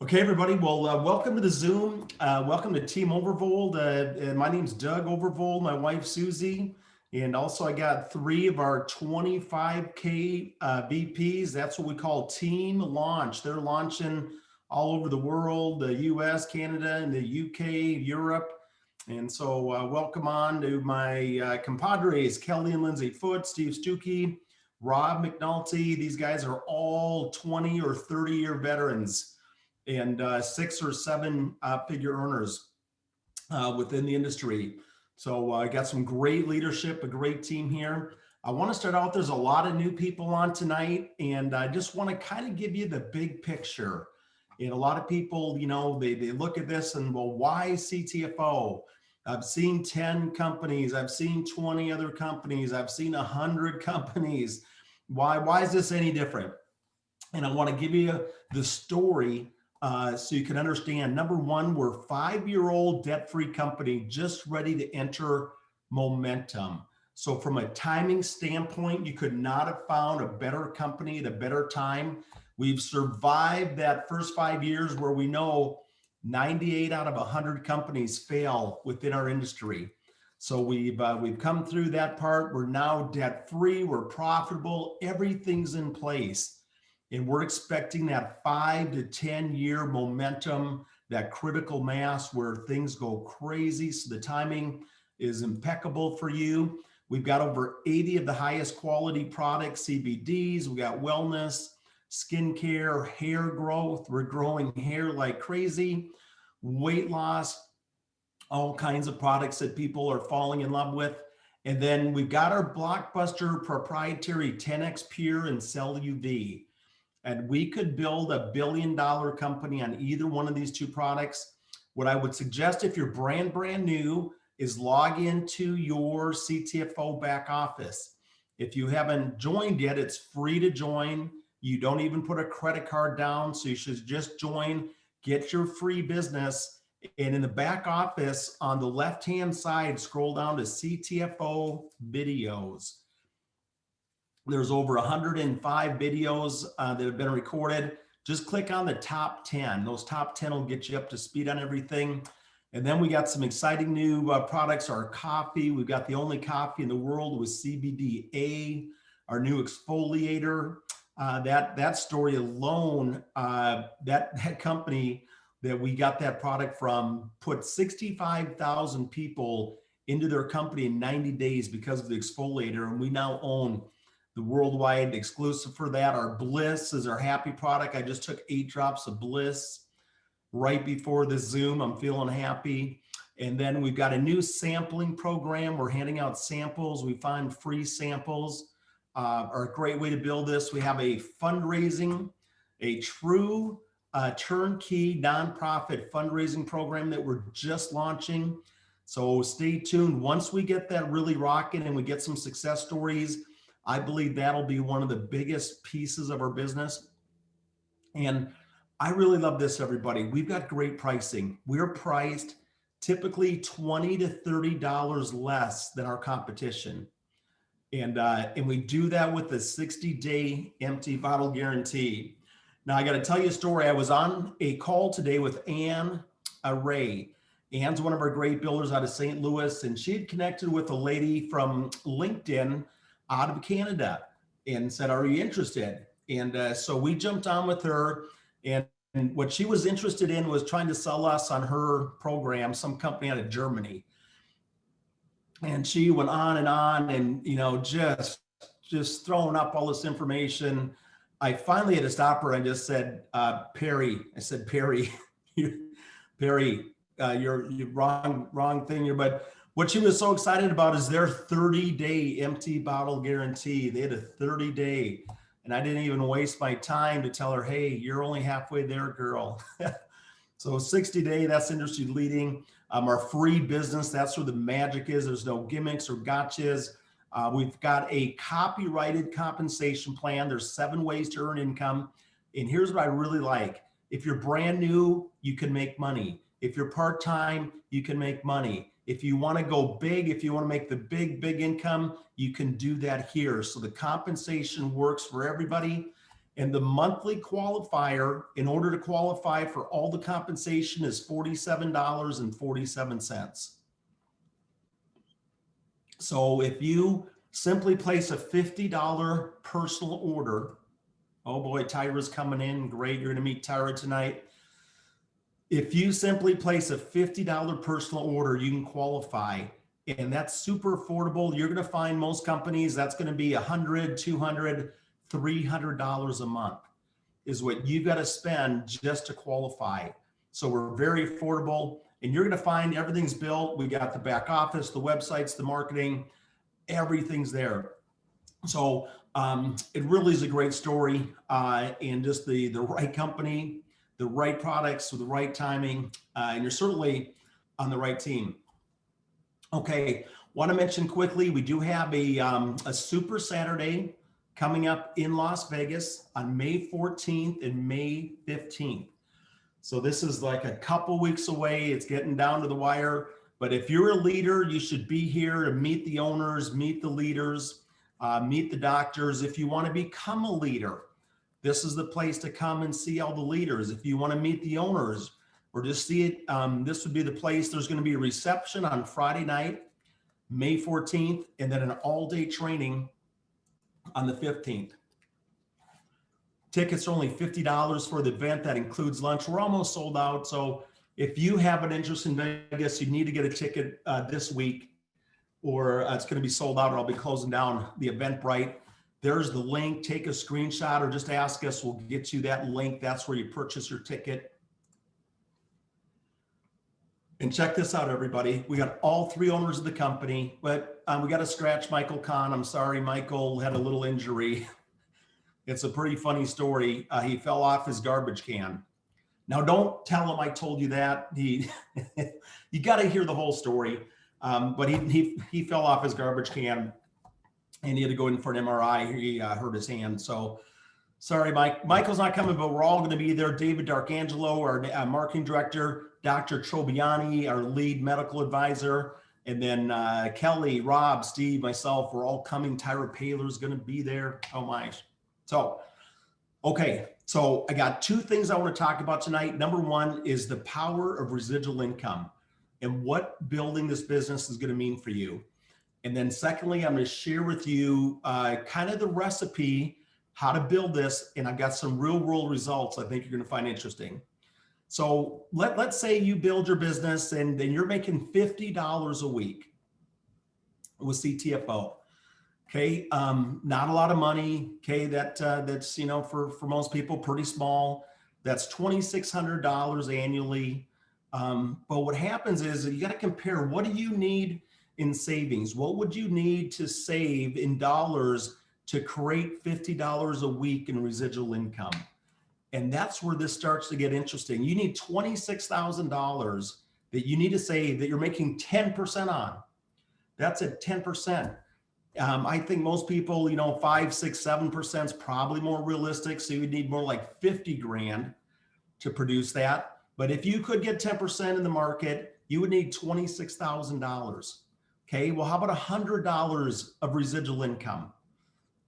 Okay, everybody. Well, welcome to the Zoom. Welcome to Team Overvold. My name's Doug Overvold, my wife Susie, and also I got three of our 25K VPs. That's what we call Team Launch. They're launching all over the world, the US, Canada, and the UK, Europe. And so welcome on to my compadres, Kelly and Lindsay Foote, Steve Stuckey, Rob McNulty. These guys are all 20 or 30-year veterans and 6 or 7 figure earners within the industry. So I got some great leadership, a great team here. I want to start out, there's a lot of new people on tonight, and I just want to kind of give you the big picture. And a lot of people, you know, they look at this and, well, why CTFO? I've seen 10 companies, I've seen 20 other companies, I've seen 100 companies. Why is this any different? And I want to give you the story so you can understand. Number one, we're a 5-year-old debt-free company just ready to enter momentum. So from a timing standpoint, you could not have found a better company at a better time. We've survived that first 5 years where we know 98 out of 100 companies fail within our industry. So we've come through that part. We're now debt-free, we're profitable, everything's in place. And we're expecting that 5 to 10 year momentum, that critical mass where things go crazy. So the timing is impeccable for you. We've got over 80 of the highest quality products, CBDs. We got wellness, skincare, hair growth. We're growing hair like crazy, weight loss, all kinds of products that people are falling in love with. And then we've got our blockbuster proprietary 10X Pure and Cell UV. And we could build $1 billion company on either one of these two products. What I would suggest if you're brand new is log into your CTFO back office. If you haven't joined yet, it's free to join. You don't even put a credit card down, so you should just join, get your free business. And in the back office on the left-hand side, scroll down to CTFO videos. There's over 105 videos that have been recorded. Just click on the top 10. Those top 10 will get you up to speed on everything. And then we got some exciting new products, our coffee. We've got the only coffee in the world with CBDA, our new exfoliator. That story alone, that company that we got that product from put 65,000 people into their company in 90 days because of the exfoliator. And we now own the worldwide exclusive for that. Our Bliss is our happy product. I just took 8 drops of Bliss right before the Zoom. I'm feeling happy. And then we've got a new sampling program. We're handing out samples. We find free samples are a great way to build this. We have a fundraising, a true turnkey nonprofit fundraising program that we're just launching. So stay tuned. Once we get that really rocking and we get some success stories, I believe that'll be one of the biggest pieces of our business. And I really love this, everybody. We've got great pricing. We're priced typically $20 to $30 less than our competition. And we do that with the 60-day empty bottle guarantee. Now, I got to tell you a story. I was on a call today with Ann Ray. Ann's one of our great builders out of St. Louis, and she had connected with a lady from LinkedIn out of Canada and said, are you interested? And so we jumped on with her, and what she was interested in was trying to sell us on her program, some company out of Germany. And she went on and, you know, just throwing up all this information. I finally had to stop her. I just said, Perry, Perry, you're wrong thing here. But what she was so excited about is their 30-day empty bottle guarantee. They had a 30-day, and I didn't even waste my time to tell her, hey, you're only halfway there, girl. So 60-day, that's industry leading. Our free business, that's where the magic is. There's no gimmicks or gotchas. We've got a copyrighted compensation plan. There's 7 ways to earn income. And here's what I really like. If you're brand new, you can make money. If you're part-time, you can make money. If you want to go big, if you want to make the big income, you can do that here. So the compensation works for everybody. And the monthly qualifier, in order to qualify for all the compensation, is $47.47. So if you simply place a $50 personal order, oh boy, Tyra's coming in. Great. You're going to meet Tyra tonight. If you simply place a $50 personal order, you can qualify. And that's super affordable. You're going to find most companies that's going to be $100, $200, $300 a month is what you've got to spend just to qualify. So we're very affordable, and you're going to find everything's built. We got the back office, the websites, the marketing, everything's there. So it really is a great story, and just the right company, the right products with the right timing, and you're certainly on the right team. Okay, want to mention quickly, we do have a Super Saturday coming up in Las Vegas on May 14th and May 15th. So this is like a couple weeks away. It's getting down to the wire. But if you're a leader, you should be here to meet the owners, meet the leaders, meet the doctors. If you want to become a leader, this is the place to come and see all the leaders. If you want to meet the owners or just see it, this would be the place. There's going to be a reception on Friday night, May 14th, and then an all-day training on the 15th. Tickets are only $50 for the event. That includes lunch. We're almost sold out. So if you have an interest in Vegas, you need to get a ticket this week, or it's going to be sold out, or I'll be closing down the Eventbrite. There's the link. Take a screenshot or just ask us. We'll get you that link. That's where you purchase your ticket. And check this out, everybody. We got all three owners of the company, but we got to scratch Michael Kahn. I'm sorry, Michael had a little injury. It's a pretty funny story. He fell off his garbage can. Now, don't tell him I told you that. You got to hear the whole story. But he fell off his garbage can, and he had to go in for an MRI. He hurt his hand. So sorry, Mike. Michael's not coming, but we're all going to be there. David D'Arcangelo, our marketing director, Dr. Trobiani, our lead medical advisor, and then Kelly, Rob, Steve, myself, we're all coming. Tyra Paler's going to be there. Oh my. So, okay. So I got two things I want to talk about tonight. Number one is the power of residual income and what building this business is going to mean for you. And then secondly, I'm going to share with you kind of the recipe, how to build this. And I've got some real world results I think you're going to find interesting. So let's say you build your business and then you're making $50 a week with CTFO. Okay, not a lot of money. Okay, that's for most people pretty small. That's $2,600 annually. But what happens is you got to compare, what do you need in savings? What would you need to save in dollars to create $50 a week in residual income? And that's where this starts to get interesting. You need $26,000 that you need to save that you're making 10% on. That's at 10%. I think most people, 5, 6, 7% is probably more realistic. So you would need more like 50 grand to produce that. But if you could get 10% in the market, you would need $26,000. Okay, well, how about $100 of residual income?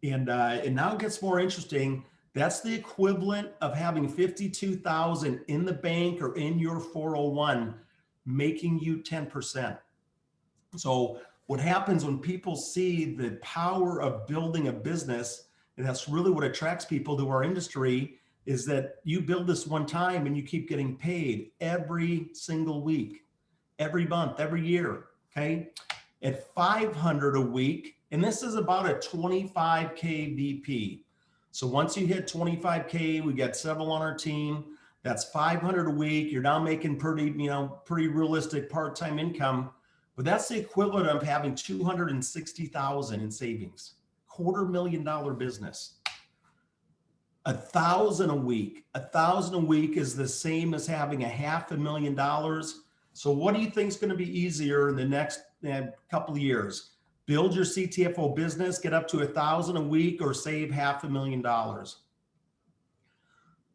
And now it gets more interesting. That's the equivalent of having $52,000 in the bank or in your 401, making you 10%. So what happens when people see the power of building a business, and that's really what attracts people to our industry, is that you build this one time and you keep getting paid every single week, every month, every year, okay? At $500 a week, and this is about a 25K VP. So once you hit 25K, we got several on our team. That's $500 a week. You're now making pretty realistic part-time income, but that's the equivalent of having $260,000 in savings, $250,000 business. $1,000 a week. $1,000 a week is the same as having $500,000. So what do you think is going to be easier in the next couple of years? Build your CTFO business, get up to $1,000 a week, or save $500,000.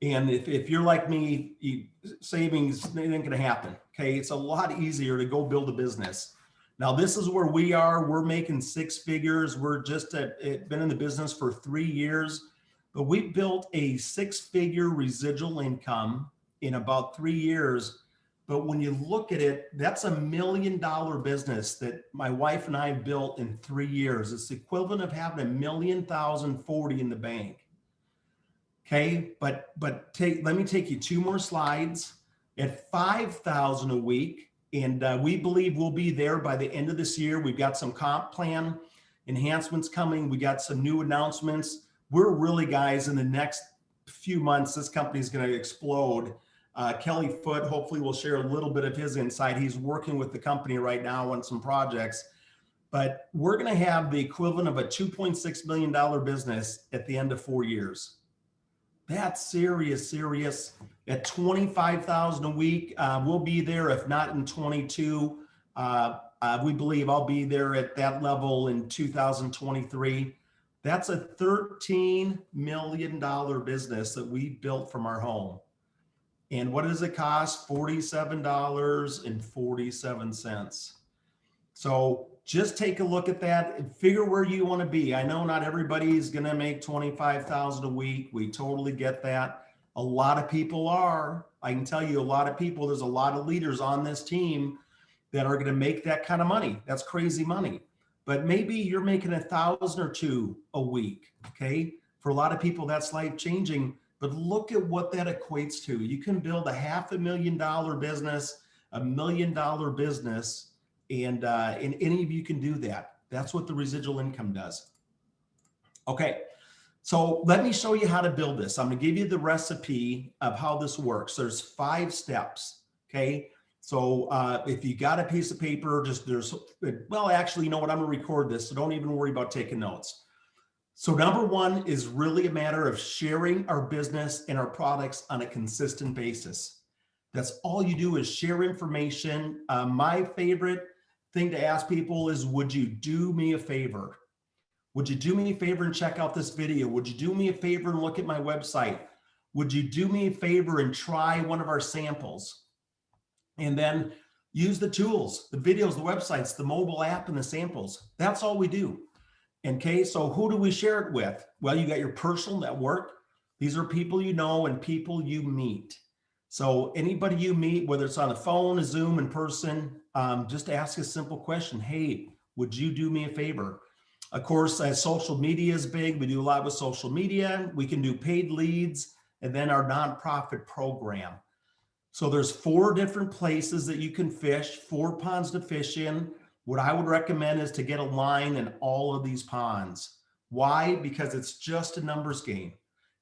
And if you're like me, savings ain't going to happen. Okay, it's a lot easier to go build a business. Now this is where we are. We're making 6 figures. We're just been in the business for 3 years. but we built a 6-figure residual income in about 3 years. But when you look at it, that's $1 million business that my wife and I built in 3 years. It's the equivalent of having 1,040 in the bank. Okay, but let me take you 2 more slides. At 5,000 a week, and we believe we'll be there by the end of this year. We've got some comp plan enhancements coming. We got some new announcements. We're really, guys, in the next few months, this company is going to explode. Kelly Foote hopefully will share a little bit of his insight. He's working with the company right now on some projects, but we're going to have the equivalent of a $2.6 million business at the end of 4 years. That's serious. At 25,000 a week, we'll be there. If not in 22, we believe I'll be there at that level in 2023. That's a $13 million business that we built from our home. And what does it cost? $47.47. So just take a look at that and figure where you want to be. I know not everybody's going to make 25,000 a week. We totally get that. A lot of people are. I can tell you a lot of people, there's a lot of leaders on this team that are going to make that kind of money. That's crazy money. But maybe you're making 1,000 or 2 a week. Okay. For a lot of people, that's life changing. But look at what that equates to. You can build a $500,000 business, $1 million business, and any of you can do that. That's what the residual income does. Okay, so let me show you how to build this. I'm going to give you the recipe of how this works. There's 5 steps. Okay, so if you got a piece of paper, well, actually, you know what? I'm going to record this, so don't even worry about taking notes. So number 1 is really a matter of sharing our business and our products on a consistent basis. That's all you do is share information. My favorite thing to ask people is, would you do me a favor? Would you do me a favor and check out this video? Would you do me a favor and look at my website? Would you do me a favor and try one of our samples? And then use the tools, the videos, the websites, the mobile app, and the samples. That's all we do. Okay, so who do we share it with? Well, you got your personal network. These are people you know and people you meet. So anybody you meet, whether it's on the phone, a Zoom, in person, just ask a simple question. Hey, would you do me a favor? Of course, as social media is big, we do a lot with social media. We can do paid leads and then our nonprofit program. So there's 4 different places that you can fish, 4 ponds to fish in. What I would recommend is to get a line in all of these ponds. Why? Because it's just a numbers game.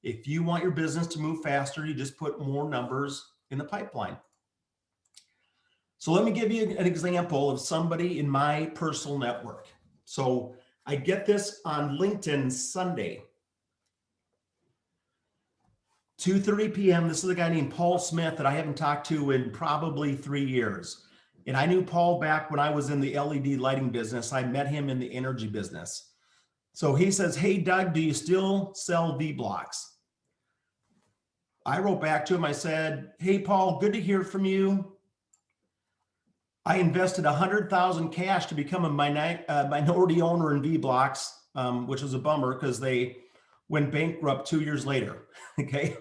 If you want your business to move faster, you just put more numbers in the pipeline. So let me give you an example of somebody in my personal network. So I get this on LinkedIn Sunday, 2:30 p.m. This is a guy named Paul Smith that I haven't talked to in probably 3 years. And I knew Paul back when I was in the LED lighting business. I met him in the energy business. So he says, hey, Doug, do you still sell V-Blocks? I wrote back to him. I said, hey, Paul, good to hear from you. I invested $100,000 cash to become a minority owner in V-Blocks, which was a bummer because they went bankrupt 2 years later. Okay.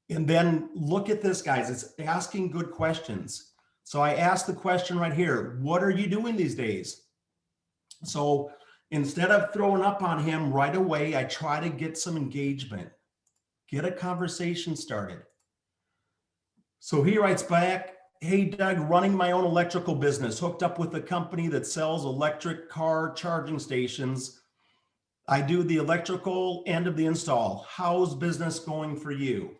And then look at this, guys. It's asking good questions. So I asked the question right here, what are you doing these days? So instead of throwing up on him right away, I try to get some engagement, get a conversation started. So he writes back, hey, Doug, running my own electrical business, hooked up with a company that sells electric car charging stations. I do the electrical end of the install. How's business going for you?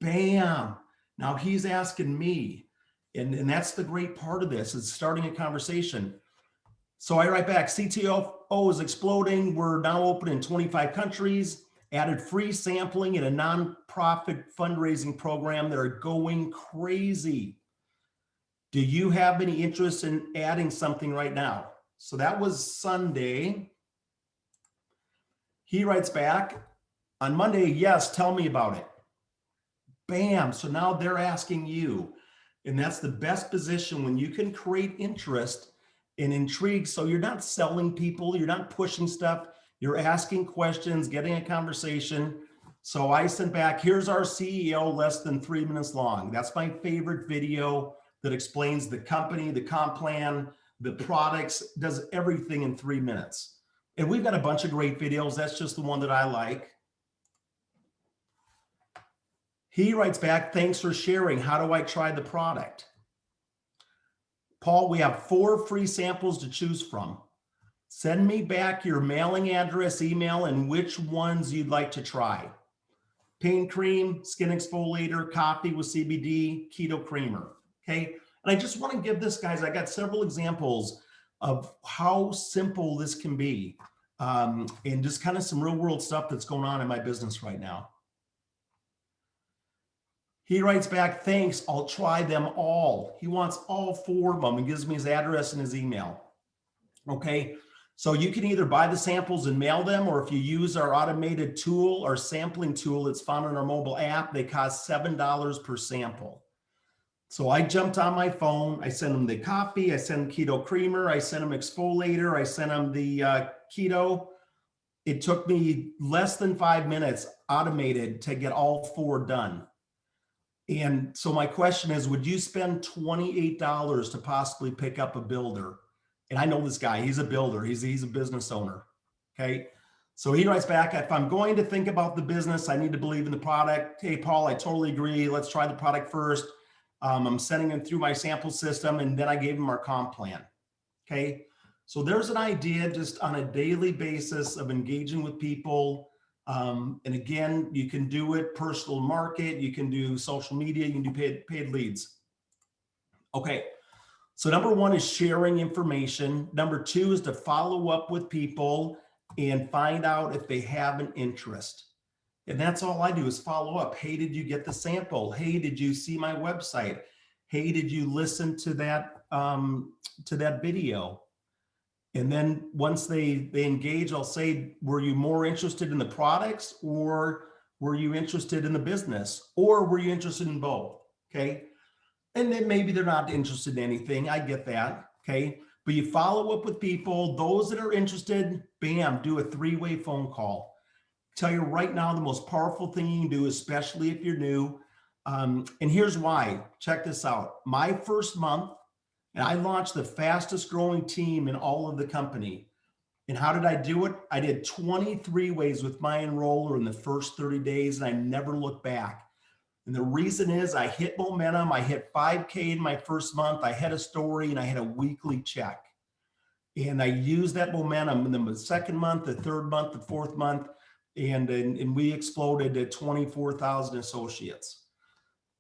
Bam. Now he's asking me. And that's the great part of this, is starting a conversation. So I write back, CTFO is exploding. We're now open in 25 countries, added free sampling and a nonprofit fundraising program that are going crazy. Do you have any interest in adding something right now? So that was Sunday. He writes back on Monday, yes, tell me about it. Bam. So now they're asking you. And that's the best position when you can create interest and intrigue. So you're not selling people, you're not pushing stuff. You're asking questions, getting a conversation. So I sent back, here's our CEO, less than 3 minutes long. That's my favorite video that explains the company, the comp plan, the products, does everything in 3 minutes. And we've got a bunch of great videos. That's just the one that I like. He writes back, thanks for sharing. How do I try the product? Paul, we have 4 free samples to choose from. Send me back your mailing address, email, and which ones you'd like to try. Pain cream, skin exfoliator, coffee with CBD, keto creamer. Okay. And I just want to give this, guys, I got several examples of how simple this can be. And just kind of some real world stuff that's going on in my business right now. He writes back, thanks, I'll try them all. He wants all 4 of them and gives me his address and his email. Okay, so you can either buy the samples and mail them, or if you use our automated tool, our sampling tool that's found on our mobile app, they cost $7 per sample. So I jumped on my phone, I sent them the coffee, I sent them keto creamer, I sent them exfoliator, I sent them the keto. It took me less than 5 minutes automated to get all 4 done. And so my question is, would you spend $28 to possibly pick up a builder? And I know this guy, he's a builder, he's a business owner, okay? So he writes back, if I'm going to think about the business, I need to believe in the product. Hey, Paul, I totally agree. Let's try the product first. I'm sending him through my sample system, and then I gave him our comp plan, okay? So there's an idea just on a daily basis of engaging with people. And again, you can do it personal market, you can do social media, you can do paid leads. Okay, so number 1 is sharing information. Number 2 is to follow up with people and find out if they have an interest. And that's all I do is follow up. Hey, did you get the sample? Hey, did you see my website? Hey, did you listen to that video? And then once they engage, I'll say, were you more interested in the products, or were you interested in the business, or were you interested in both? Okay. And then maybe they're not interested in anything. I get that. Okay. But you follow up with people, those that are interested, bam, do a 3-way phone call. Tell you right now, the most powerful thing you can do, especially if you're new. And here's why. Check this out. My first month, and I launched the fastest growing team in all of the company. And how did I do it? I did 23 ways with my enroller in the first 30 days, and I never looked back. And the reason is I hit momentum. I hit 5K in my first month. I had a story, and I had a weekly check. And I used that momentum in the second month, the third month, the fourth month, and we exploded to 24,000 associates.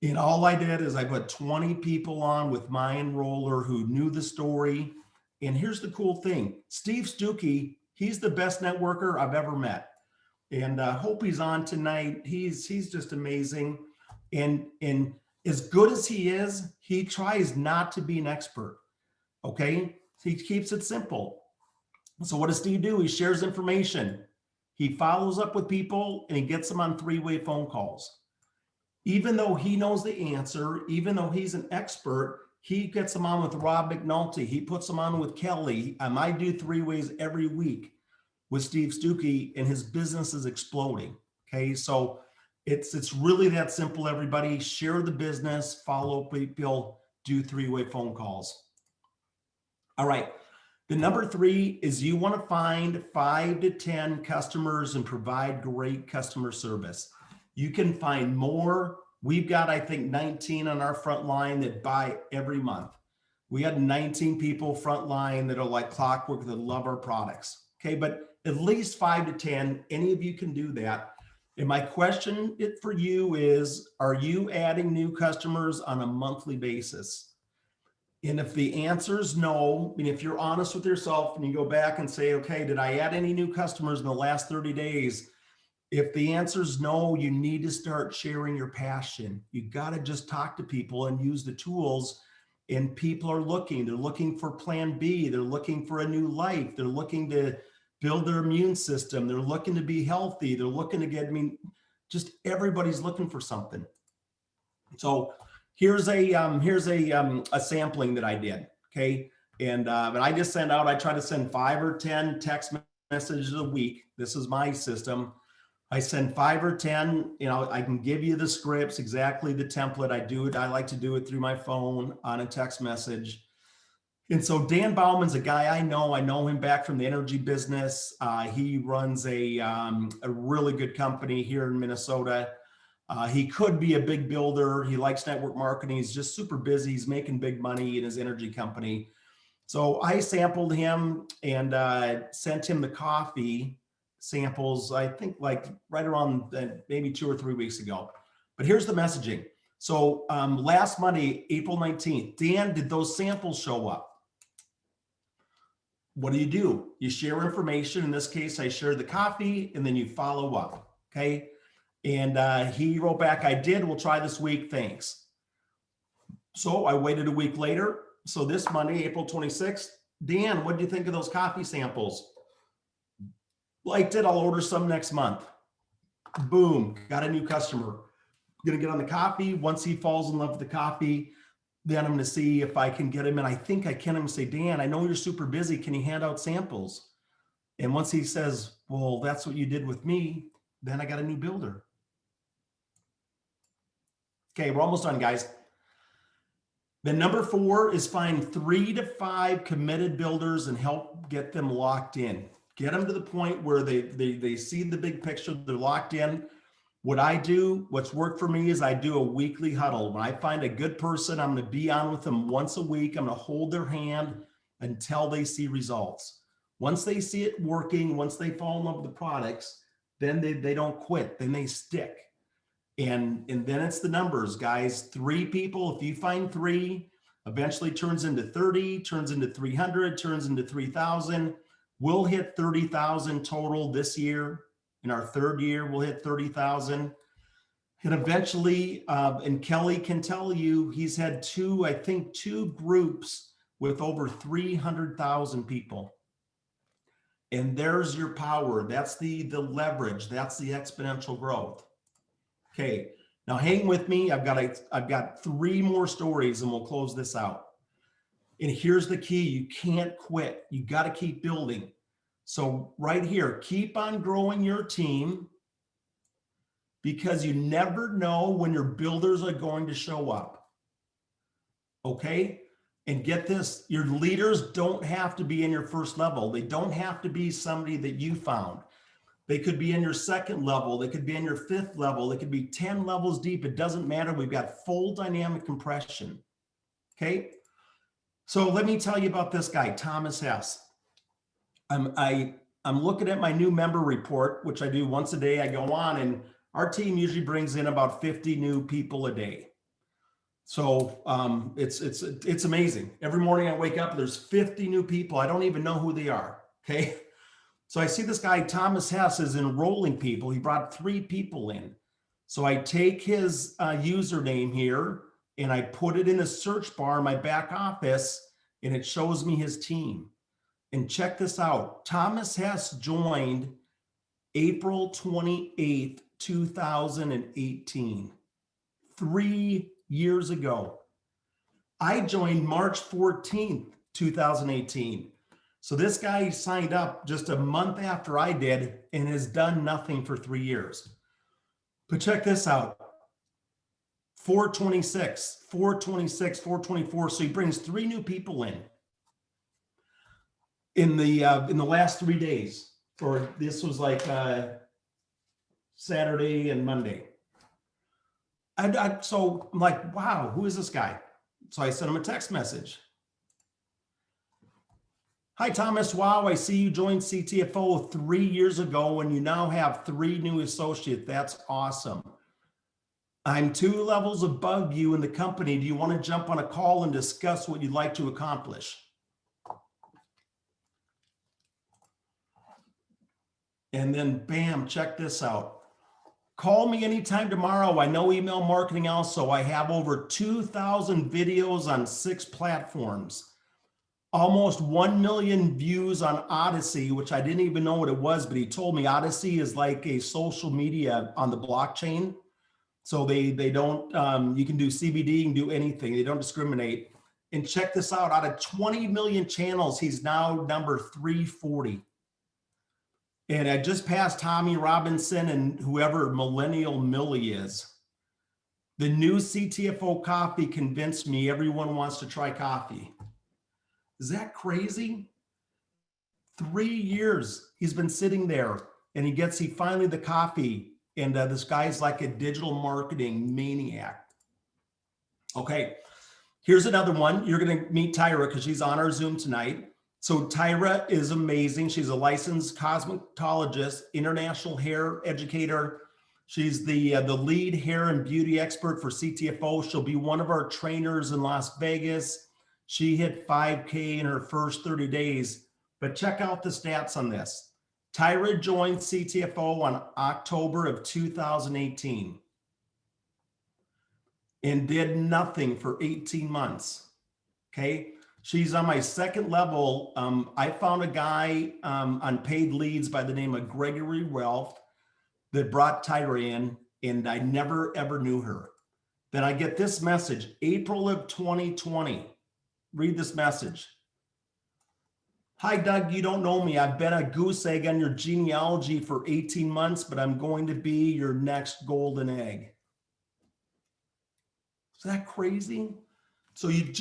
And all I did is I put 20 people on with my enroller who knew the story. And here's the cool thing. Steve Stuckey, he's the best networker I've ever met. And I hope he's on tonight. He's just amazing. And as good as he is, he tries not to be an expert, okay? He keeps it simple. So what does Steve do? He shares information. He follows up with people, and he gets them on 3-way phone calls. Even though he knows the answer, even though he's an expert, he gets them on with Rob McNulty. He puts them on with Kelly. I do 3 ways every week with Steve Stuckey, and his business is exploding. Okay, so it's really that simple, everybody. Share the business, follow up with people, do 3-way phone calls. All right. The number 3 is you want to find 5 to 10 customers and provide great customer service. You can find more. We've got, I think, 19 on our front line that buy every month. We had 19 people front line that are like clockwork that love our products. Okay, but at least 5 to 10, any of you can do that. And my question for you is, are you adding new customers on a monthly basis? And if the answer is no, and if you're honest with yourself and you go back and say, okay, did I add any new customers in the last 30 days? If the answer is no, you need to start sharing your passion. You got to just talk to people and use the tools. And people are looking. They're looking for plan B. They're looking for a new life. They're looking to build their immune system. They're looking to be healthy. They're looking to get, just everybody's looking for something. So here's a sampling that I did. Okay. And I just sent out, I try to send 5 or 10 text messages a week. This is my system. I send 5 or 10, I can give you the scripts, exactly the template. I like to do it through my phone on a text message. And so Dan Bauman's a guy I know him back from the energy business. He runs a really good company here in Minnesota. He could be a big builder. He likes network marketing. He's just super busy. He's making big money in his energy company. So I sampled him and sent him the coffee samples, I think like right around maybe 2 or 3 weeks ago. But here's the messaging. So last Monday, April 19th, Dan, did those samples show up? What do? You share information. In this case, I shared the coffee and then you follow up, okay? And he wrote back, I did, we'll try this week, thanks. So I waited a week later. So this Monday, April 26th, Dan, what do you think of those coffee samples? Liked it, I'll order some next month. Boom, got a new customer. Gonna get on the coffee. Once he falls in love with the coffee, then I'm gonna see if I can get him, and I think I can. I'm gonna say, Dan, I know you're super busy. Can you hand out samples? And once he says, well, that's what you did with me, then I got a new builder. Okay, we're almost done, guys. Then number 4 is find 3 to 5 committed builders and help get them locked in. Get them to the point where they see the big picture, they're locked in. What I do, what's worked for me is I do a weekly huddle. When I find a good person, I'm going to be on with them once a week. I'm going to hold their hand until they see results. Once they see it working, once they fall in love with the products, then they don't quit, then they stick. And then it's the numbers, guys. 3 people, if you find 3, eventually turns into 30, turns into 300, turns into 3,000. We'll hit 30,000 total this year. In our 3rd year, we'll hit 30,000. And eventually, and Kelly can tell you, he's had 2 groups with over 300,000 people. And there's your power. That's the leverage. That's the exponential growth. Okay, now hang with me. I've got 3 more stories and we'll close this out. And here's the key. You can't quit. You got to keep building. So right here, keep on growing your team because you never know when your builders are going to show up. Okay? And get this, your leaders don't have to be in your first level. They don't have to be somebody that you found. They could be in your 2nd level. They could be in your 5th level. They could be 10 levels deep. It doesn't matter. We've got full dynamic compression. Okay. So let me tell you about this guy, Thomas Hess. I'm looking at my new member report, which I do once a day. I go on and our team usually brings in about 50 new people a day. So it's amazing. Every morning I wake up, there's 50 new people. I don't even know who they are. Okay. So I see this guy, Thomas Hess, is enrolling people. He brought 3 people in. So I take his username here and I put it in a search bar in my back office and it shows me his team. And check this out. Thomas Hess joined April 28th, 2018, 3 years ago. I joined March 14th, 2018. So this guy signed up just a month after I did and has done nothing for 3 years. But check this out. 426, 426, 424. So he brings 3 new people in the last 3 days. Or this was like Saturday and Monday. So I'm like, wow, who is this guy? So I sent him a text message. Hi, Thomas. Wow, I see you joined CTFO 3 years ago and you now have 3 new associates. That's awesome. I'm 2 levels above you in the company. Do you want to jump on a call and discuss what you'd like to accomplish? And then bam, check this out. Call me anytime tomorrow. I know email marketing also. I have over 2,000 videos on 6 platforms. Almost 1 million views on Odyssey, which I didn't even know what it was, but he told me Odyssey is like a social media on the blockchain. So they don't, you can do CBD, you can do anything. They don't discriminate. And check this out, out of 20 million channels, he's now number 340. And I just passed Tommy Robinson and whoever Millennial Millie is. The new CTFO coffee convinced me everyone wants to try coffee. Is that crazy? 3 years he's been sitting there, and he finally the coffee, and this guy's like a digital marketing maniac. Okay, here's another one. You're going to meet Tyra because she's on our Zoom tonight. So Tyra is amazing. She's a licensed cosmetologist, international hair educator. She's the lead hair and beauty expert for CTFO. She'll be one of our trainers in Las Vegas. She hit 5K in her first 30 days. But check out the stats on this. Tyra joined CTFO on October of 2018 and did nothing for 18 months. Okay. She's on my second level. I found a guy on paid leads by the name of Gregory Wealth that brought Tyra in, and I never, ever knew her. Then I get this message, April of 2020. Read this message. Hi, Doug, you don't know me. I've been a goose egg on your genealogy for 18 months, but I'm going to be your next golden egg. Is that crazy? So you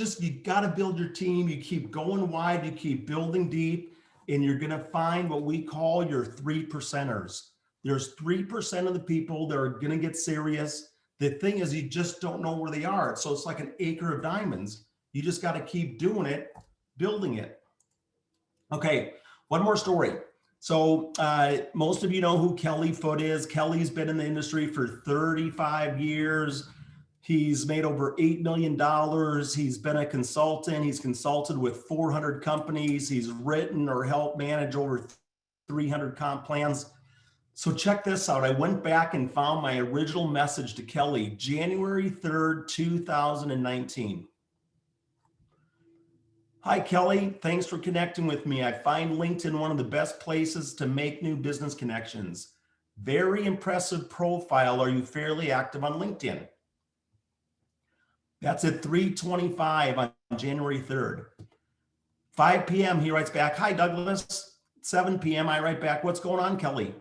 got to build your team. You keep going wide, you keep building deep, and you're going to find what we call your 3%ers. There's 3% of the people that are going to get serious. The thing is, you just don't know where they are. So it's like an acre of diamonds. You just got to keep doing it, building it. Okay, one more story. So most of you know who Kelly Foote is. Kelly's been in the industry for 35 years. He's made over $8 million. He's been a consultant. He's consulted with 400 companies. He's written or helped manage over 300 comp plans. So check this out. I went back and found my original message to Kelly, January 3rd, 2019. Hi, Kelly. Thanks for connecting with me. I find LinkedIn one of the best places to make new business connections. Very impressive profile. Are you fairly active on LinkedIn? That's at 3:25 on January 3rd. 5 p.m. he writes back, hi, Douglas. 7 p.m. I write back, what's going on, Kelly?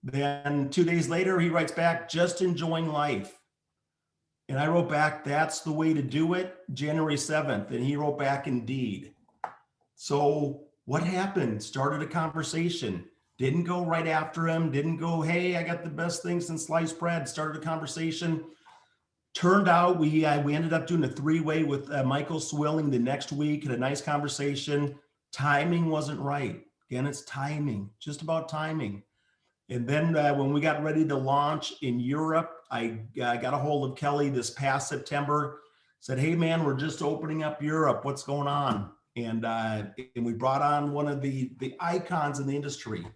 Then 2 days later, he writes back, just enjoying life. And I wrote back, that's the way to do it, January 7th. And he wrote back, indeed. So what happened? Started a conversation. Didn't go right after him. Didn't go, hey, I got the best thing since sliced bread. Started a conversation. Turned out we ended up doing a three-way with Michael Swilling the next week. Had a nice conversation. Timing wasn't right. Again, it's timing, just about timing. And then when we got ready to launch in Europe, I got a hold of Kelly this past September, said, hey man, we're just opening up Europe. What's going on? And we brought on one of the icons in the industry.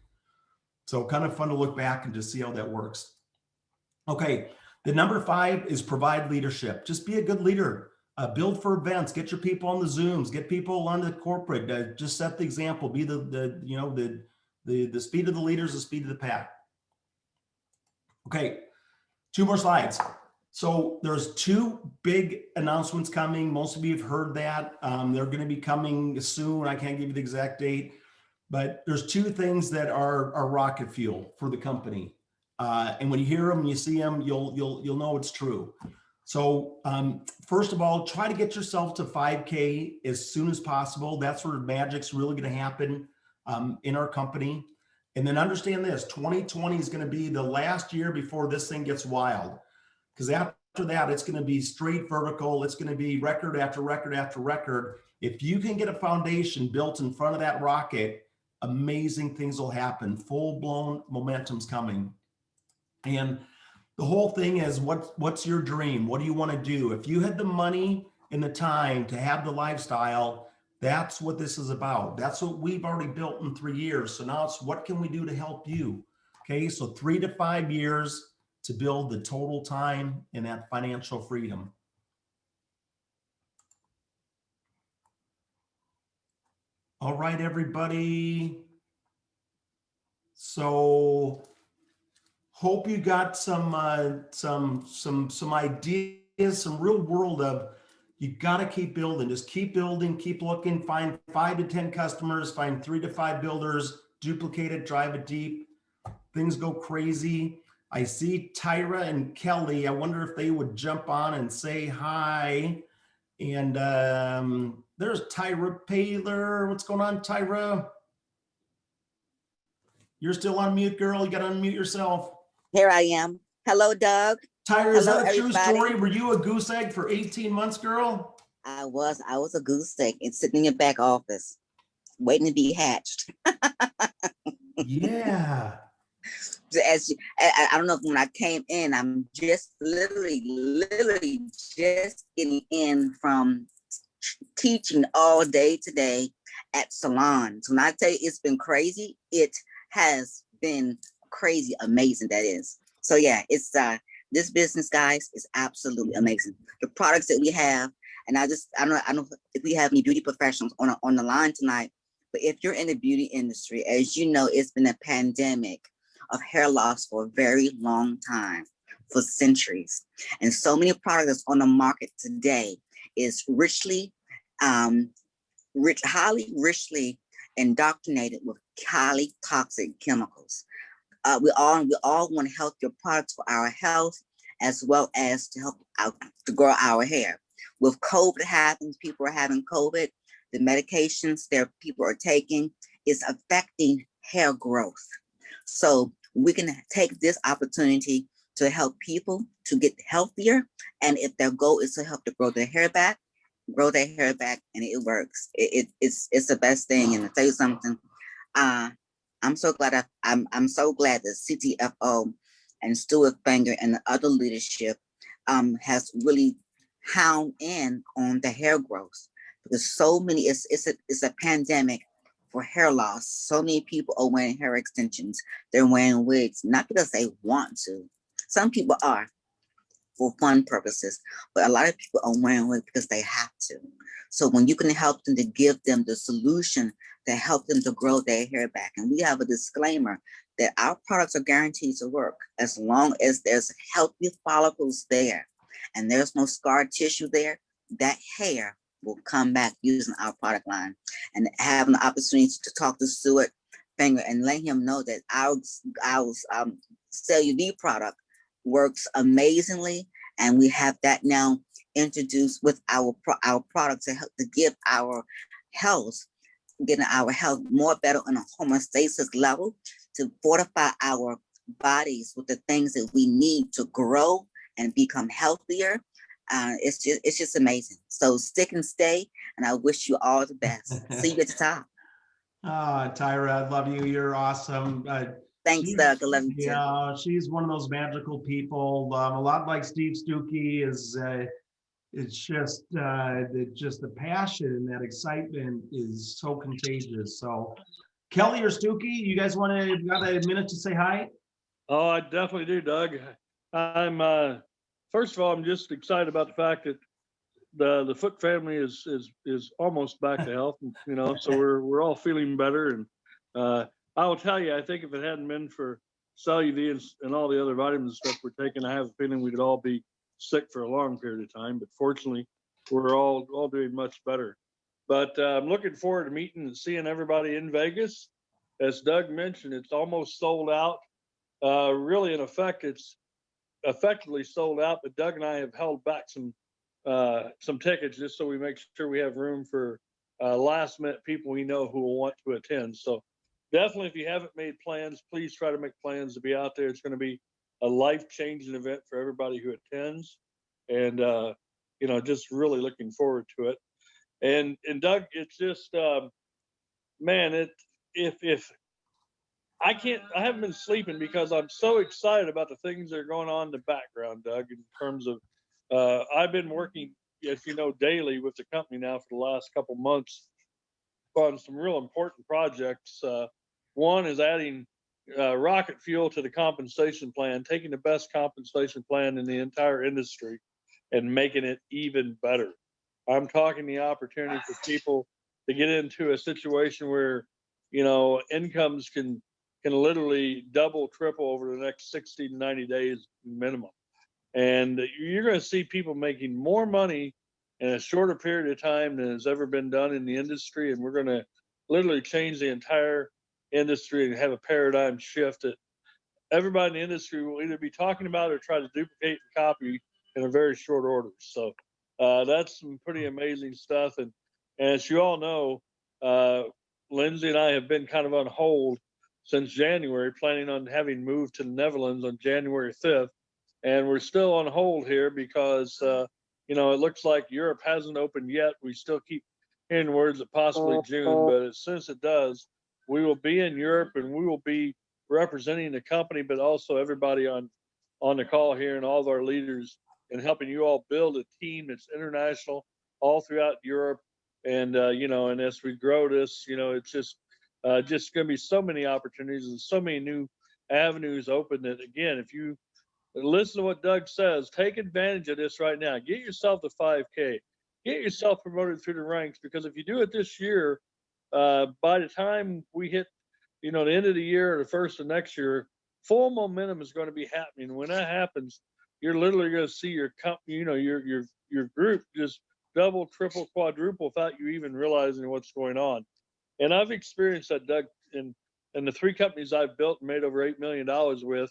So kind of fun to look back and just see how that works. Okay, the number 5 is provide leadership. Just be a good leader. Build for events. Get your people on the Zooms. Get people on the corporate. Just set the example. Be the speed of the leaders, the speed of the pack. Okay, 2 more slides. So there's 2 big announcements coming. Most of you have heard that. They're going to be coming soon. I can't give you the exact date, but there's 2 things that are rocket fuel for the company. And when you hear them, you see them, you'll know it's true. So first of all, try to get yourself to 5K as soon as possible. That's where magic's really going to happen in our company. And then understand this, 2020 is going to be the last year before this thing gets wild. Because after that, it's going to be straight vertical. It's going to be record after record after record. If you can get a foundation built in front of that rocket, amazing things will happen. Full-blown momentum's coming. And the whole thing is, what's your dream? What do you want to do? If you had the money and the time to have the lifestyle, that's what this is about. That's what we've already built in 3 years. So now it's what can we do to help you? Okay, so 3 to 5 years to build the total time and that financial freedom. All right, everybody. So hope you got some ideas, some real world of, you got to keep building, just keep building, keep looking, find 5 to 10 customers, find 3 to 5 builders, duplicate it, drive it deep. Things go crazy. I see Tyra and Kelly. I wonder if they would jump on and say hi. And there's Tyra Paler. What's going on, Tyra? You're still on mute, girl. You got to unmute yourself. Here I am. Hello, Doug. Tyra, is Hello, that a true everybody. story? Were you a goose egg for 18 months, girl? I was a goose egg and sitting in your back office, waiting to be hatched. Yeah. I don't know if when I came in, I'm just literally just getting in from teaching all day today at salons. When I tell you it's been crazy, it has been crazy, amazing, that is. So yeah, it's this business, guys, is absolutely amazing. The products that we have, and I don't know if we have any beauty professionals on the line tonight, but if you're in the beauty industry, as you know, it's been a pandemic of hair loss for a very long time, for centuries. And so many products on the market today is highly richly indoctrinated with highly toxic chemicals. We all want healthier products for our health, as well as to help to grow our hair. With COVID happens, people are having COVID. The medications that people are taking is affecting hair growth. So we can take this opportunity to help people to get healthier. And if their goal is to help to grow their hair back, and it works. It's the best thing. And to tell you something, I'm so glad that CTFO and Stuart Finger and the other leadership has really hound in on the hair growth, because so many it's a pandemic for hair loss. So many people are wearing hair extensions. They're wearing wigs, not because they want to. Some people are for fun purposes, but a lot of people are wearing wigs because they have to. So when you can help them, to give them the solution to help them to grow their hair back. And we have a disclaimer that our products are guaranteed to work as long as there's healthy follicles there and there's no scar tissue there. That hair will come back using our product line. And having the opportunity to talk to Stuart Finger and let him know that our CellUV product works amazingly, and we have that now introduced with our product to help to give our health, getting our health more better on a homeostasis level, to fortify our bodies with the things that we need to grow and become healthier. It's just amazing. So stick and stay, and I wish you all the best. See you at the top. Tyra, I love you. You're awesome. Thanks, Doug. I love you too. Yeah, she's one of those magical people. A lot like Steve Stuckey is. It's just the passion and that excitement is so contagious. So, Kelly or Stuckey, you guys got a minute to say hi? Oh, I definitely do, Doug. I'm first of all, I'm just excited about the fact that the Foot family is almost back to health, you know, so we're all feeling better. And I will tell you, I think if it hadn't been for CellUV and all the other vitamins and stuff we're taking, I have a feeling we'd all be sick for a long period of time. But fortunately, we're all doing much better. But I'm looking forward to meeting and seeing everybody in Vegas. As Doug mentioned, it's almost sold out. Really, in effect, it's effectively sold out. But Doug and I have held back some tickets just so we make sure we have room for last minute people we know who will want to attend. So definitely, if you haven't made plans, please try to make plans to be out there. It's going to be a life-changing event for everybody who attends, and you know, just really looking forward to it. And Doug, it's just man, if I haven't been sleeping because I'm so excited about the things that are going on in the background, Doug, in terms of I've been working, as you know, daily with the company now for the last couple months on some real important projects. One is adding rocket fuel to the compensation plan, taking the best compensation plan in the entire industry and making it even better. I'm talking the opportunity for people to get into a situation where, you know, incomes can literally double, triple over the next 60 to 90 days minimum. And you're going to see people making more money in a shorter period of time than has ever been done in the industry. And we're going to literally change the entire industry and have a paradigm shift that everybody in the industry will either be talking about or try to duplicate and copy in a very short order. So that's some pretty amazing stuff. And as you all know, Lindsay and I have been kind of on hold since January, planning on having moved to the Netherlands on January 5th. And we're still on hold here because, it looks like Europe hasn't opened yet. We still keep hearing words that possibly June, but as soon as it does, we will be in Europe and we will be representing the company, but also everybody on the call here and all of our leaders, and helping you all build a team that's international all throughout Europe. And and as we grow this, it's just going to be so many opportunities and so many new avenues open that, again, if you listen to what Doug says, take advantage of this right now. Get yourself the 5K. Get yourself promoted through the ranks, because if you do it this year, by the time we hit the end of the year or the first of next year, full momentum is going to be happening. When that happens, you're literally going to see your company, your group just double, triple, quadruple without you even realizing what's going on. And I've experienced that, Doug, in the 3 companies I've built and made over $8 million with.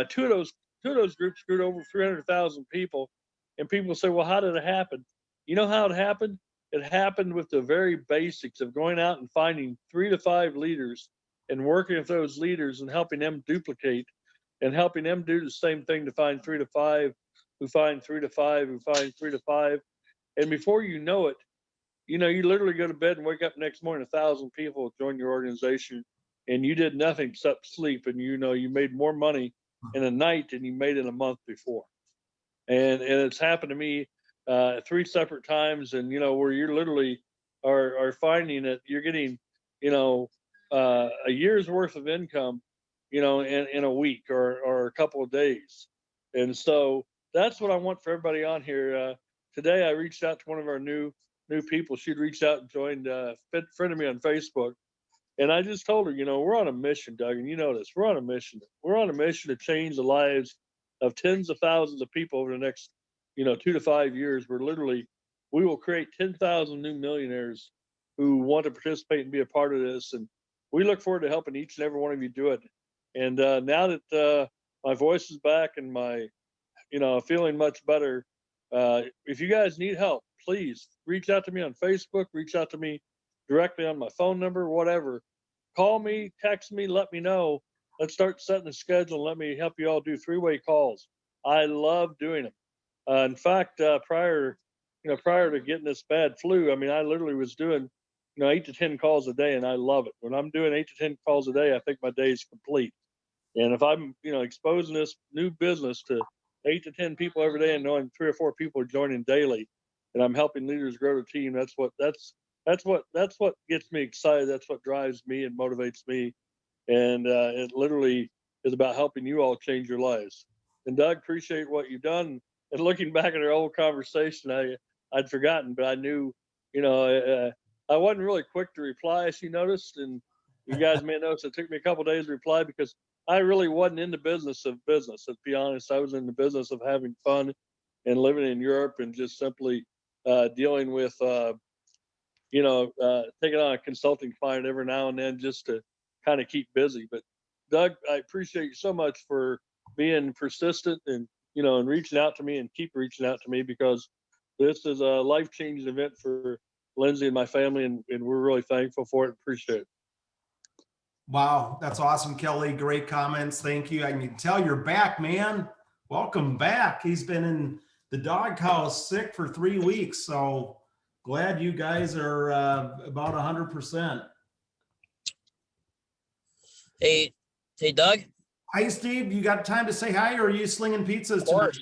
Two of those groups grew to over 300,000 people. And people say, well, how did it happen? You know how it happened? It happened with the very basics of going out and finding 3 to 5 leaders and working with those leaders and helping them duplicate and helping them do the same thing to find 3 to 5, who find 3 to 5, who find 3 to 5. And before you know it, you literally go to bed and wake up next morning, 1,000 people join your organization, and you did nothing except sleep. And you made more money in a night than you made in a month before. And it's happened to me 3 separate times, and where you're literally are finding that you're getting a year's worth of income in a week or a couple of days. And so that's what I want for everybody on here. Today I reached out to one of our new people. She'd reached out and joined friend of me on Facebook, and I just told her, we're on a mission, Doug, and you know this. We're on a mission to change the lives of tens of thousands of people over the next 2 to 5 years. We will create 10,000 new millionaires who want to participate and be a part of this. And we look forward to helping each and every one of you do it. And now that my voice is back and my, feeling much better, if you guys need help, please reach out to me on Facebook, reach out to me directly on my phone number, whatever. Call me, text me, let me know. Let's start setting a schedule. Let me help you all do 3-way calls. I love doing them. In fact, prior to getting this bad flu, I literally was doing 8 to 10 calls a day, and I love it. When I'm doing 8 to 10 calls a day, I think my day is complete. And if I'm exposing this new business to 8 to 10 people every day, and knowing 3 or 4 people are joining daily, and I'm helping leaders grow the team, that's what gets me excited. That's what drives me and motivates me. And it literally is about helping you all change your lives. And Doug, appreciate what you've done. And looking back at our old conversation, I'd forgotten, but I knew, I wasn't really quick to reply, as you noticed. And you guys may notice it took me a couple of days to reply, because I really wasn't in the business of business. To be honest, I was in the business of having fun and living in Europe and just simply dealing with, taking on a consulting client every now and then just to kind of keep busy. But Doug, I appreciate you so much for being persistent and reaching out to me, and keep reaching out to me, because this is a life-changing event for Lindsay and my family, and we're really thankful for it. Appreciate it. Wow, that's awesome, Kelly. Great comments. Thank you. I can tell you're back, man. Welcome back. He's been in the doghouse sick for 3 weeks, so glad you guys are about 100%. Hey, Doug. Hi, Steve. You got time to say hi, or are you slinging pizzas tonight?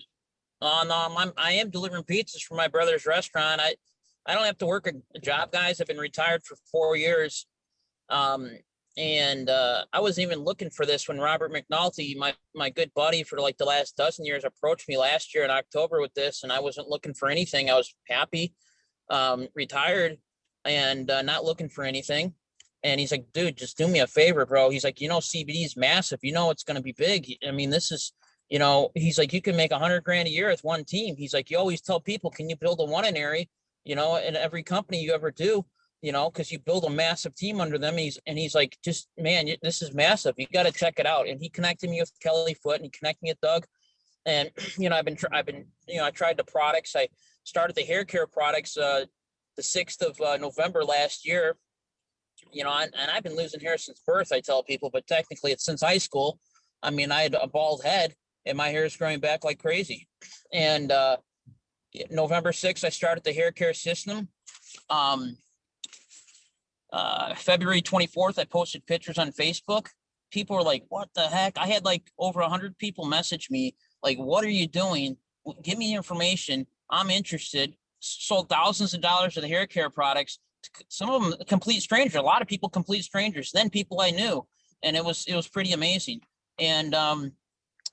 No, I am delivering pizzas for my brother's restaurant. I don't have to work a job, guys. I've been retired for 4 years. And I wasn't even looking for this when Robert McNulty, my good buddy for like the last dozen years, approached me last year in October with this, and I wasn't looking for anything. I was happy, retired, and not looking for anything. And he's like, dude, just do me a favor, bro. He's like, CBD is massive. It's going to be big. This is, he's like, you can make $100,000 a year with one team. He's like, you always tell people, can you build a winery, in every company you ever do? you know, because you build a massive team under them. He's like, just man, this is massive. You got to check it out. And he connected me with Kelly Foot, and he connected me with Doug. And you know, I've been, you know, I tried the products. I started the hair care products the 6th of November last year. You know, and I've been losing hair since birth, I tell people, but technically it's since high school. I mean, I had a bald head, and my hair is growing back like crazy. And November 6th, I started the hair care system. February 24th, I posted pictures on Facebook. People were like, what the heck? I had like over 100 people message me, like, what are you doing? Give me information. I'm interested. Sold thousands of dollars of the hair care products. Some of them complete strangers. A lot of people complete strangers. Then people I knew, and it was pretty amazing. And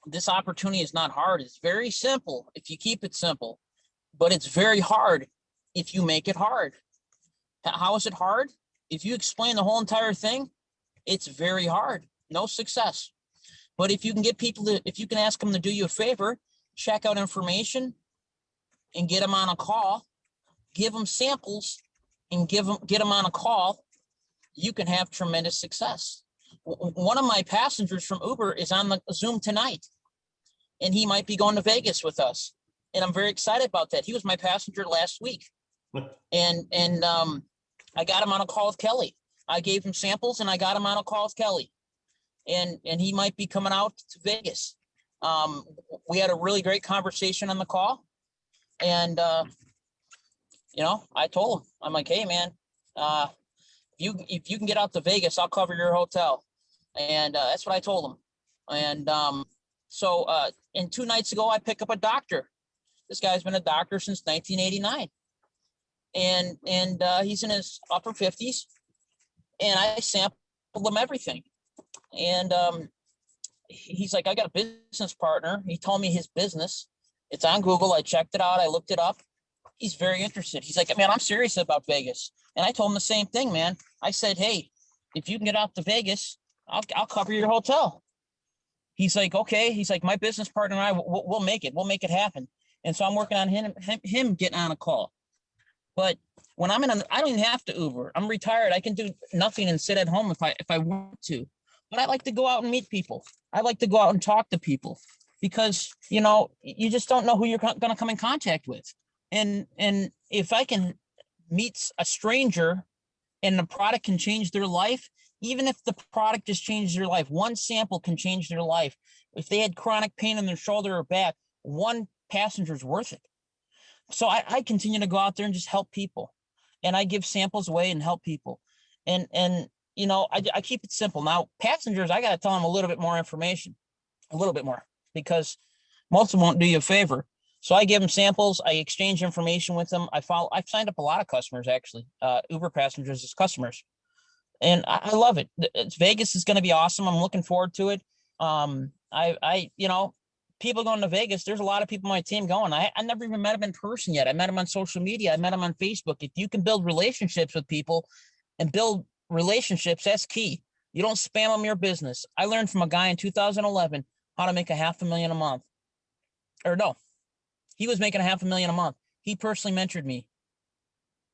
this opportunity is not hard. It's very simple if you keep it simple, but it's very hard if you make it hard. How is it hard? If you explain the whole entire thing, it's very hard. No success. But if you can get people to, if you can ask them to do you a favor, check out information and get them on a call, give them samples and get them on a call, you can have tremendous success. One of my passengers from Uber is on the Zoom tonight, and he might be going to Vegas with us. And I'm very excited about that. He was my passenger last week. And I got him on a call with Kelly. I gave him samples and I got him on a call with Kelly. And he might be coming out to Vegas. We had a really great conversation on the call. And, you know, I told him, I'm like, hey, man, if you can get out to Vegas, I'll cover your hotel. And that's what I told him. And and 2 nights ago, I picked up a doctor. This guy's been a doctor since 1989. And he's in his upper 50s. And I sampled him everything. And he's like, I got a business partner. He told me his business. It's on Google. I checked it out. I looked it up. He's very interested. He's like, man, I'm serious about Vegas. And I told him the same thing, man. I said, hey, if you can get out to Vegas, I'll cover your hotel. He's like, okay. He's like, my business partner and I, we'll make it. We'll make it happen. And so I'm working on him getting on a call. But when I don't even have to Uber. I'm retired. I can do nothing and sit at home if I want to. But I like to go out and meet people. I like to go out and talk to people because, you know, you just don't know who you're going to come in contact with. And if I can meet a stranger and the product can change their life, even if the product just changes their life, one sample can change their life. If they had chronic pain in their shoulder or back, one passenger is worth it. So I continue to go out there and just help people. And I give samples away and help people. And you know, I keep it simple. Now, passengers, I got to tell them a little bit more information, a little bit more, because most of them won't do you a favor. So I give them samples. I exchange information with them. I've signed up a lot of customers, actually, Uber passengers as customers. And I love it. Vegas is going to be awesome. I'm looking forward to it. You know, people going to Vegas, there's a lot of people on my team going. I never even met them in person yet. I met them on social media. I met them on Facebook. If you can build relationships with people and build relationships, that's key. You don't spam them your business. I learned from a guy in 2011 how to make $500,000 a month. Or no, he was making $500,000 a month. He personally mentored me.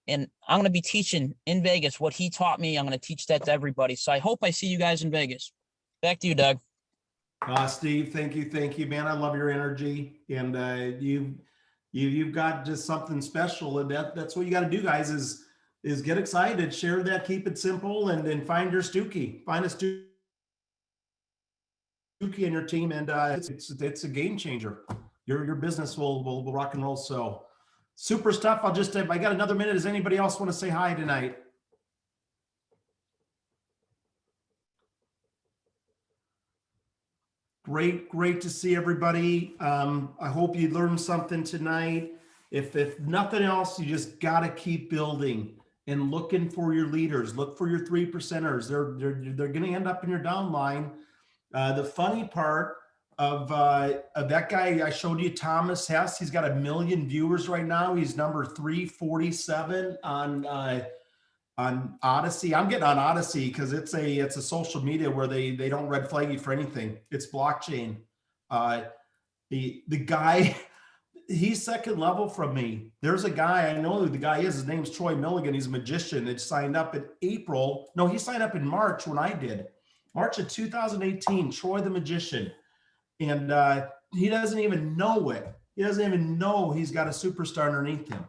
And I'm going to be teaching in Vegas what he taught me. I'm going to teach that to everybody. So I hope I see you guys in Vegas. Back to you, Doug. Steve, thank you, man. I love your energy, and you've got just something special, and that's what you got to do, guys. Is get excited, share that, keep it simple, and then find your Stookie. Find a Stookie in your team, and it's a game changer. Your business will rock and roll. So super stuff. I got another minute. Does anybody else want to say hi tonight? Great to see everybody. I hope you learned something tonight. If nothing else, you just got to keep building and looking for your leaders. Look for your 3%ers. They're going to end up in your downline. The funny part of that guy I showed you, Thomas Hess, he's got 1 million viewers right now. He's number 347 on Odyssey. I'm getting on Odyssey because it's a social media where they don't red flag you for anything. It's blockchain. The guy, he's second level from me. There's a guy, I know who the guy is. His name's Troy Milligan. He's a magician that signed up in April. No, he signed up in March when I did. March of 2018, Troy the magician. And he doesn't even know it. He doesn't even know he's got a superstar underneath him.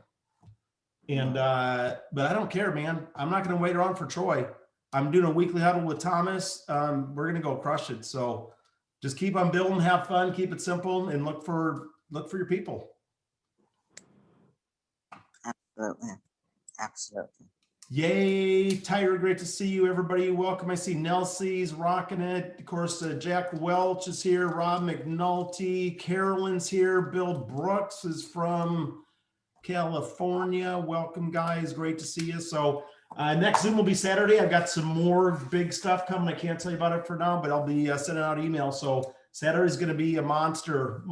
And but I don't care, man. I'm not going to wait around for Troy. I'm doing a weekly huddle with Thomas. We're going to go crush it. So just keep on building, have fun, keep it simple, and look for your people. Absolutely. Absolutely. Yay, Tyra, great to see you, everybody. Welcome. I see Nelsie's rocking it. Of course, Jack Welch is here. Rob McNulty. Carolyn's here. Bill Brooks is from California. Welcome, guys. Great to see you. So next Zoom will be Saturday. I've got some more big stuff coming. I can't tell you about it for now, but I'll be sending out emails. So Saturday is going to be a monster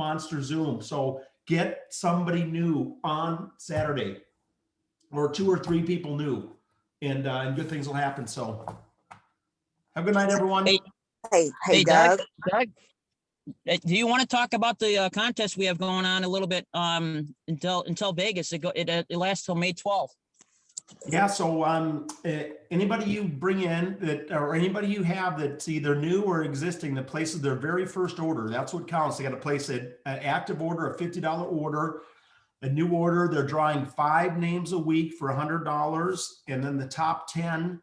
Zoom. So get somebody new on Saturday, or 2 or 3 people new, and good things will happen. So have a good night, everyone. Hey, Doug. Doug, do you want to talk about the contest we have going on a little bit until Vegas? It lasts till May 12th. Yeah. So anybody you bring in that, or anybody you have that's either new or existing that places their very first order, that's what counts. They got to place an active order, a $50 order. A new order, they're drawing 5 names a week for $100, and then the top 10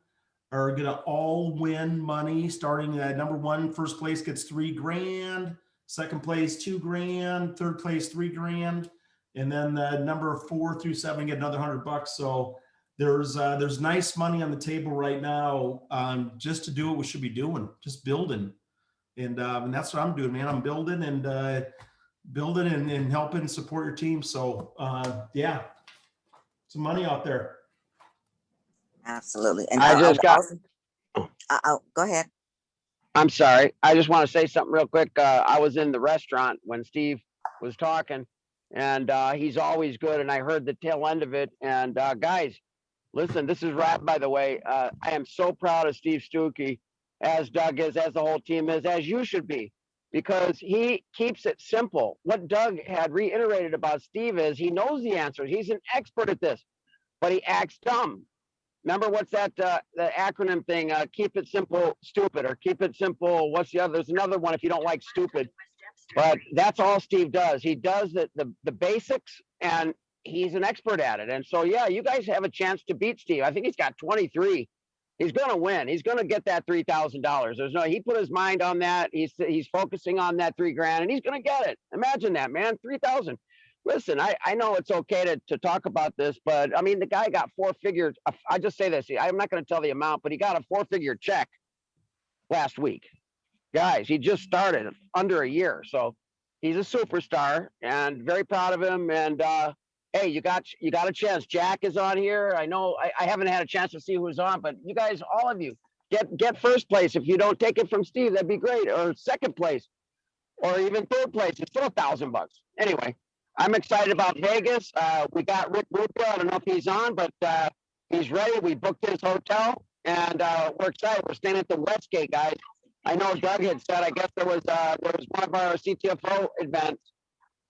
are gonna all win money. Starting at number 1, first place gets $3 grand, second place $2 grand, third place $3 grand, and then the number 4 through 7 get another $100. So there's nice money on the table right now, just to do what we should be doing, just building, and that's what I'm doing, man. I'm building and helping support your team. So yeah, some money out there. Absolutely. And I just got. Go ahead. I'm sorry. I just want to say something real quick. I was in the restaurant when Steve was talking, and he's always good. And I heard the tail end of it. And guys, listen, this is Rob, by the way. I am so proud of Steve Stuckey, as Doug is, as the whole team is, as you should be, because he keeps it simple. What Doug had reiterated about Steve is he knows the answers. He's an expert at this, but he acts dumb. Remember, what's that, the acronym thing? Keep it simple, stupid, or keep it simple. What's the other? There's another one if you don't like stupid, but that's all Steve does. He does the basics, and he's an expert at it. And so, yeah, you guys have a chance to beat Steve. I think he's got 23. He's going to win. He's going to get that $3,000. He put his mind on that. He's focusing on that $3 grand, and he's going to get it. Imagine that, man, 3,000. Listen, I know it's okay to talk about this, but I mean, the guy got 4 figures. I just say this, I'm not going to tell the amount, but he got a 4-figure check last week. Guys, he just started under a year. So he's a superstar, and very proud of him. And hey, you got a chance. Jack is on here. I know I haven't had a chance to see who's on, but you guys, all of you, get first place. If you don't take it from Steve, that'd be great. Or second place, or even third place. It's still $1,000. Anyway, I'm excited about Vegas. We got Rick Rubio. I don't know if he's on, but he's ready. We booked his hotel, and we're excited. We're staying at the Westgate, guys. I know Doug had said, I guess there was one of our CTFO events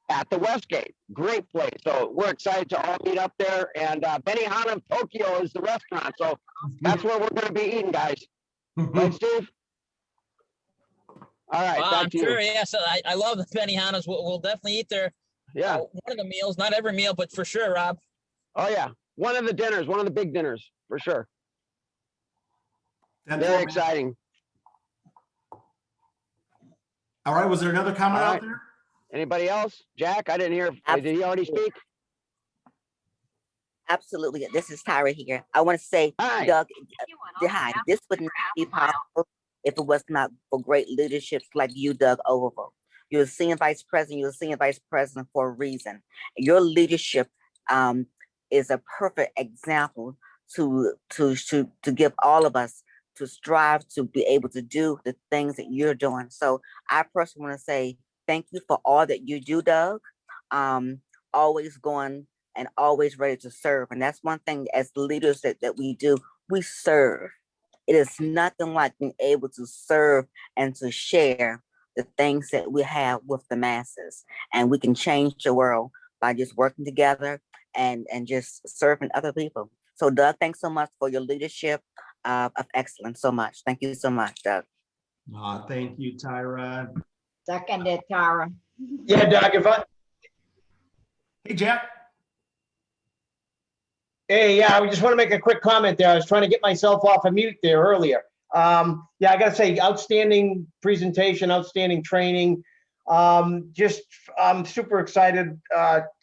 at the Westgate. Great place. So we're excited to all meet up there. And Benihana of Tokyo is the restaurant. So that's where we're going to be eating, guys. Right, Steve? All right. I'm sure. Yeah. So I love the Benihanas. We'll definitely eat there. Yeah. One of the meals, not every meal, but for sure, Rob. Oh, yeah. One of the dinners, one of the big dinners, for sure. Very exciting. All right. Was there another comment out there? Anybody else? Jack, I didn't hear. Did he already speak? Absolutely. This is Tyra here. I want to say, Hi. Doug, hi. This would not be possible if it was not for great leaderships like you, Doug Overville. You're a senior vice president. You're a senior vice president for a reason. Your leadership is a perfect example to give all of us to strive to be able to do the things that you're doing. So I personally want to say thank you for all that you do, Doug. Always going and always ready to serve. And that's one thing as leaders that we do. We serve. It is nothing like being able to serve and to share the things that we have with the masses. And we can change the world by just working together and just serving other people. So Doug, thanks so much for your leadership of excellence. So much. Thank you so much, Doug. Thank you, Tyra. Seconded, Tara. Yeah, Doug, Hey, Jack. hey, yeah, I just want to make a quick comment there. I was trying to get myself off of mute there earlier. Yeah, I got to say, outstanding presentation, outstanding training. I'm super excited.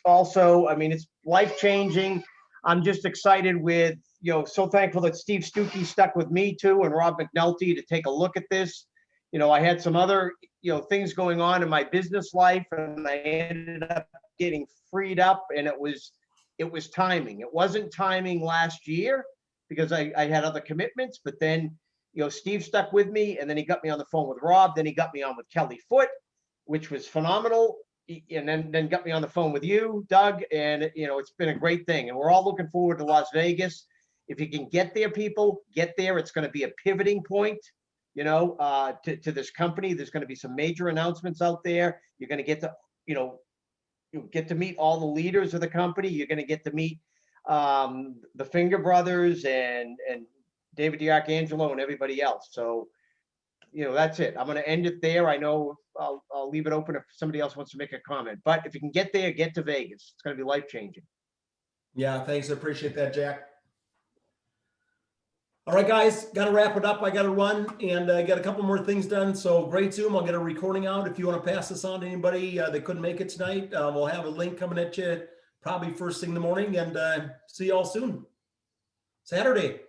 Also, I mean, it's life-changing. I'm just excited with, so thankful that Steve Stuckey stuck with me too, and Rob McNulty to take a look at this. I had some other, things going on in my business life, and I ended up getting freed up, and it was timing. It wasn't timing last year because I had other commitments, but then, Steve stuck with me, and then he got me on the phone with Rob. Then he got me on with Kelly Foote, which was phenomenal. And then got me on the phone with you, Doug, and it's been a great thing. And we're all looking forward to Las Vegas. If you can get there, people, get there. It's going to be a pivoting point, to this company. There's going to be some major announcements out there. You're going to get to, you get to meet all the leaders of the company. You're going to get to meet the Finger Brothers and David DiArcangelo and everybody else. So, that's it. I'm going to end it there. I know I'll leave it open if somebody else wants to make a comment, but if you can get there, get to Vegas. It's going to be life-changing. Yeah, thanks. I appreciate that, Jack. All right, guys, got to wrap it up. I got to run, and I got a couple more things done. So great Zoom. I'll get a recording out. If you want to pass this on to anybody that couldn't make it tonight, we'll have a link coming at you probably first thing in the morning, and see y'all soon. Saturday.